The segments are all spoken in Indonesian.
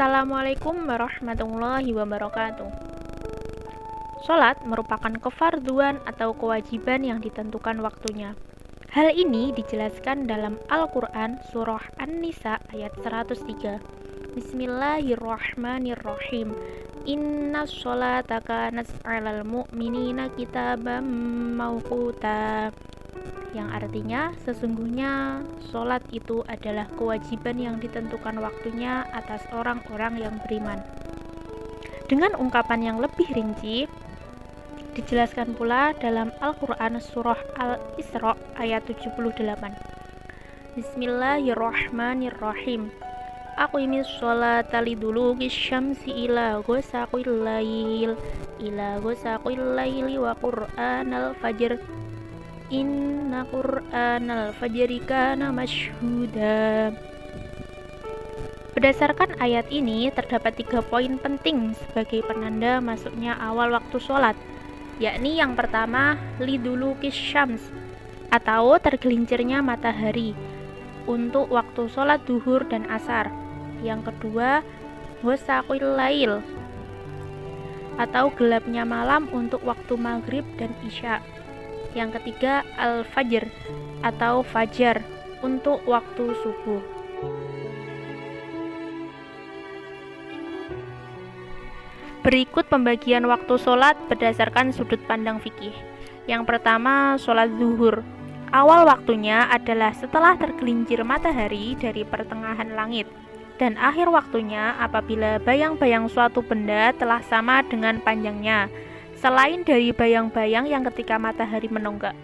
Assalamualaikum warahmatullahi wabarakatuh. Sholat merupakan kefarduan atau kewajiban yang ditentukan waktunya. Hal ini dijelaskan dalam Al-Quran Surah An-Nisa ayat 103. Bismillahirrahmanirrahim. Inna sholata kanat 'alal mu'minina kitaban mawquta. Yang artinya, sesungguhnya sholat itu adalah kewajiban yang ditentukan waktunya atas orang-orang yang beriman. Dengan ungkapan yang lebih rinci, dijelaskan pula dalam Al-Quran Surah Al-Isra ayat 78. Bismillahirrahmanirrahim. Aqimis sholata liduluki syamsi ila ghasaqil laili wa qur'anal fajr. Inna Qur'anal fajri kana masyhuda. Berdasarkan ayat ini, terdapat 3 poin penting sebagai penanda masuknya awal waktu sholat, yakni yang pertama, lidulukis syams, atau tergelincirnya matahari untuk waktu sholat duhur dan asar. Yang kedua, ghasaqil lail, atau gelapnya malam untuk waktu maghrib dan isya. Yang ketiga, al-fajr atau fajar untuk waktu subuh. Berikut pembagian waktu sholat berdasarkan sudut pandang fikih. Yang pertama, sholat zuhur. Awal waktunya adalah setelah tergelincir matahari dari pertengahan langit, dan akhir waktunya apabila bayang-bayang suatu benda telah sama dengan panjangnya, selain dari bayang-bayang yang ketika matahari menunggak.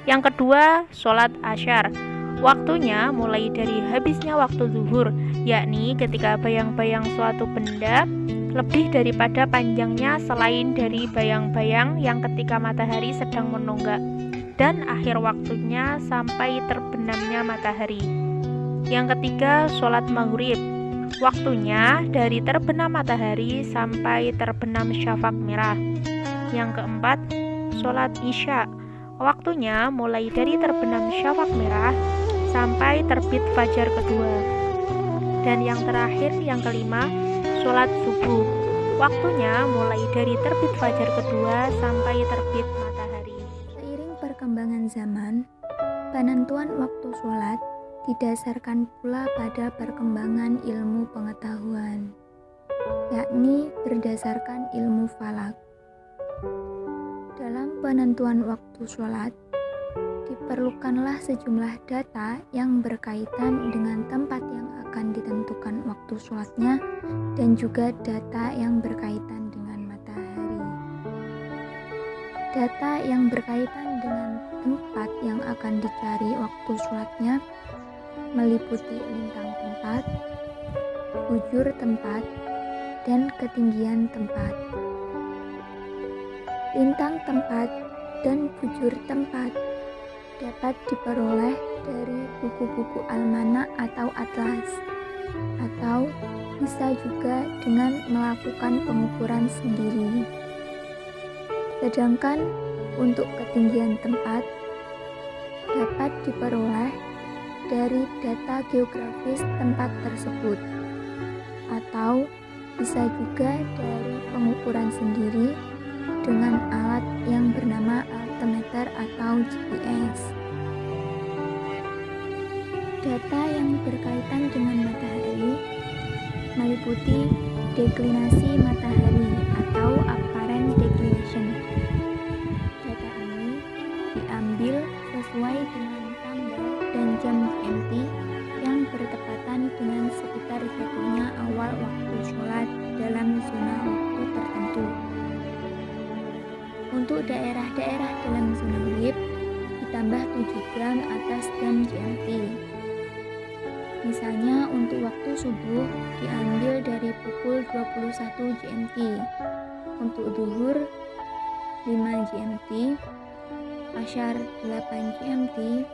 Yang kedua, sholat asyar. Waktunya mulai dari habisnya waktu zuhur, yakni ketika bayang-bayang suatu benda lebih daripada panjangnya selain dari bayang-bayang yang ketika matahari sedang menunggak, dan akhir waktunya sampai terbenamnya matahari. Yang ketiga, sholat maghrib. Waktunya dari terbenam matahari sampai terbenam syafaq merah. Yang keempat, sholat isya. Waktunya mulai dari terbenam syafaq merah sampai terbit fajar kedua. Dan yang terakhir, yang kelima, sholat subuh. Waktunya mulai dari terbit fajar kedua sampai terbit matahari. Seiring perkembangan zaman, penentuan waktu sholat didasarkan pula pada perkembangan ilmu pengetahuan, yakni berdasarkan ilmu falak. Dalam penentuan waktu sholat, diperlukanlah sejumlah data yang berkaitan dengan tempat yang akan ditentukan waktu sholatnya dan juga data yang berkaitan dengan matahari. Data yang berkaitan dengan tempat yang akan dicari waktu sholatnya meliputi lintang tempat, bujur tempat, dan ketinggian tempat. Lintang tempat dan bujur tempat dapat diperoleh dari buku-buku almanak atau atlas, atau bisa juga dengan melakukan pengukuran sendiri. Sedangkan untuk ketinggian tempat dapat diperoleh dari data geografis tempat tersebut, atau bisa juga dari pengukuran sendiri dengan alat yang bernama altimeter atau GPS. Data yang berkaitan dengan matahari meliputi deklinasi matahari atau apparent declination. Data ini diambil sesuai dengan tanggal dan jam GMT yang bertepatan dengan sekitar jatuhnya awal waktu sholat dalam zona waktu tertentu. Untuk daerah-daerah dalam zona WIB ditambah 7 jam atas jam GMT. Misalnya untuk waktu subuh diambil dari pukul 21 GMT, untuk zuhur 5 GMT, asyar 8 GMT,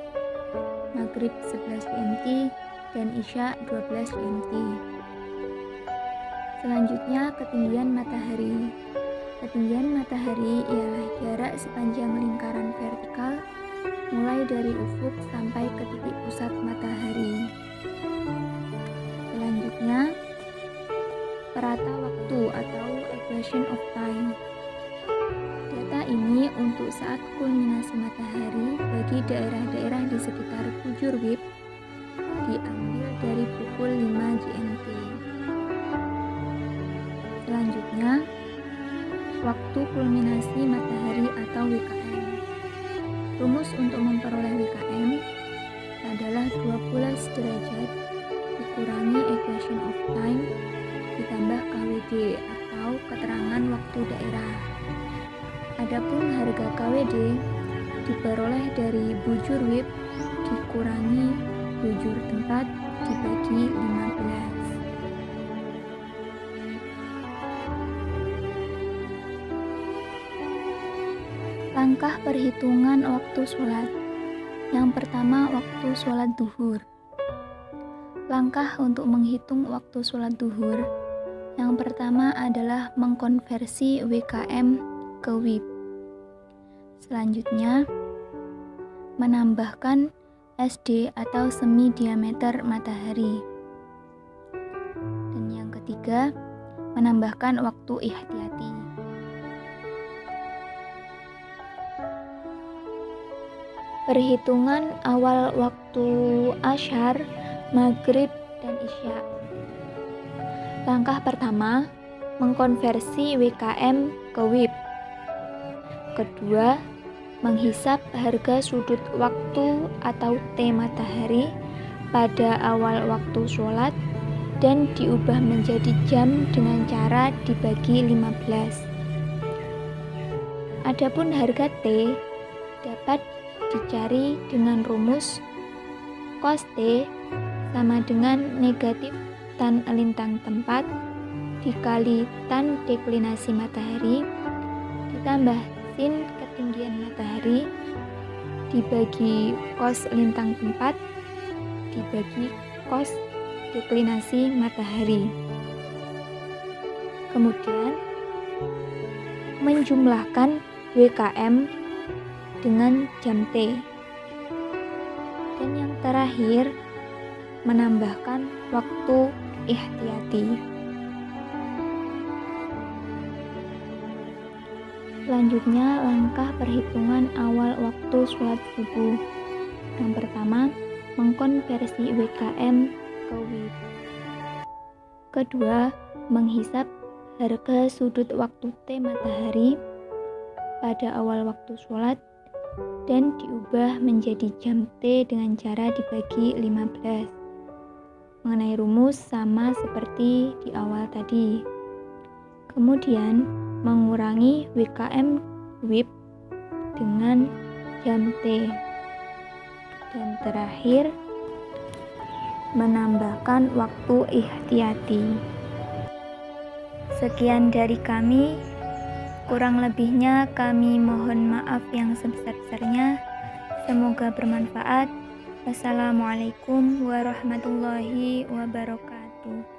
maghrib 11 GMT, dan isya 12 GMT. Selanjutnya, ketinggian matahari. Ketinggian matahari ialah jarak sepanjang lingkaran vertikal mulai dari ufuk sampai ke titik pusat matahari. Selanjutnya, equation of time. Data ini untuk saat kulminasi matahari bagi daerah-daerah di sekitar bujur WIB diambil dari pukul 5 GMT. Selanjutnya, waktu kulminasi matahari atau WKM. Rumus untuk memperoleh WKM adalah 12 derajat dikurangi equation of time ditambah KWD atau keterangan waktu daerah. Adapun harga KWD diperoleh dari bujur WIB dikurangi bujur tempat dibagi 15. Langkah perhitungan waktu sholat. Yang pertama, waktu sholat duhur. Langkah untuk menghitung waktu sholat duhur. Yang pertama adalah mengkonversi WKM ke WIB. Selanjutnya, menambahkan SD atau semi diameter matahari. Dan yang ketiga, menambahkan waktu ihtiyati. Perhitungan awal waktu Asyar, Maghrib, dan Isya. Langkah pertama, mengkonversi WKM ke WIB. Kedua, menghisap harga sudut waktu atau T matahari pada awal waktu sholat dan diubah menjadi jam dengan cara dibagi 15. Adapun harga T dapat dicari dengan rumus cos T sama dengan negatif tan lintang tempat dikali tan deklinasi matahari ditambah sin ketinggian matahari dibagi cos lintang tempat dibagi cos deklinasi matahari. Kemudian menjumlahkan WKM dengan jam T. Dan yang terakhir, menambahkan waktu ihtiyati. Selanjutnya, langkah perhitungan awal waktu sholat subuh. Yang pertama, mengkonversi WKM ke WIB. Kedua, menghisap harga sudut waktu T matahari pada awal waktu sholat dan diubah menjadi jam T dengan cara dibagi 15. Mengenai rumus sama seperti di awal tadi. Kemudian mengurangi WKM WIB dengan jam T. Dan terakhir menambahkan waktu ihtiyati. Sekian dari kami. Kurang lebihnya kami mohon maaf yang sebesar-besarnya. Semoga bermanfaat. Wassalamualaikum warahmatullahi wabarakatuh.